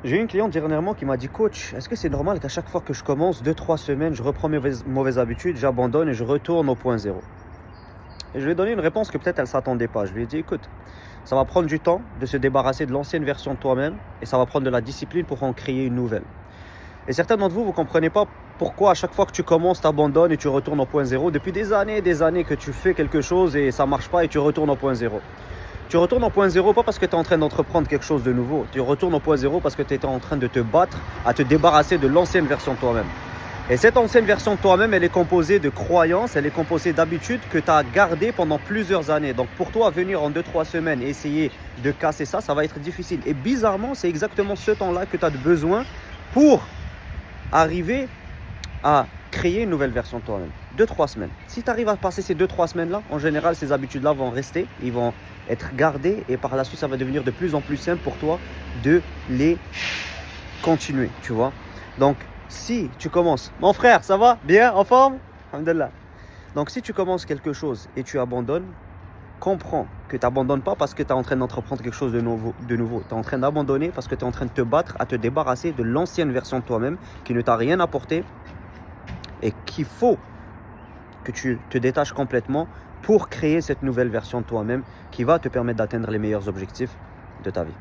J'ai eu une cliente dernièrement qui m'a dit: Coach, est-ce que c'est normal qu'à chaque fois que je commence, 2-3 semaines, je reprends mes mauvaises habitudes, j'abandonne et je retourne au point zéro? Et je lui ai donné une réponse que peut-être elle ne s'attendait pas. Je lui ai dit: écoute, ça va prendre du temps de se débarrasser de l'ancienne version de toi-même et ça va prendre de la discipline pour en créer une nouvelle. Et certains d'entre vous, vous ne comprenez pas pourquoi à chaque fois que tu commences, tu abandonnes et tu retournes au point zéro. Depuis des années que tu fais quelque chose et ça ne marche pas et tu retournes au point zéro. Tu retournes au point zéro pas parce que tu es en train d'entreprendre quelque chose de nouveau. Tu retournes au point zéro parce que tu étais en train de te battre à te débarrasser de l'ancienne version de toi-même. Et cette ancienne version de toi-même, elle est composée de croyances, elle est composée d'habitudes que tu as gardées pendant plusieurs années. Donc pour toi, venir en 2-3 semaines et essayer de casser ça, ça va être difficile. Et bizarrement, c'est exactement ce temps-là que tu as besoin pour arriver à créer une nouvelle version de toi-même. 2-3 semaines. Si tu arrives à passer ces 2-3 semaines-là, en général, ces habitudes-là vont rester, ils vont être gardées et par la suite, ça va devenir de plus en plus simple pour toi de les continuer, tu vois. Donc, si tu commences, mon frère, ça va? Bien? En forme? Alhamdulillah. Donc, si tu commences quelque chose et tu abandonnes, comprends que tu n'abandonnes pas parce que tu es en train d'entreprendre quelque chose de nouveau. Tu es en train d'abandonner parce que tu es en train de te battre à te débarrasser de l'ancienne version de toi-même qui ne t'a rien apporté et qu'il faut que tu te détaches complètement pour créer cette nouvelle version de toi-même qui va te permettre d'atteindre les meilleurs objectifs de ta vie.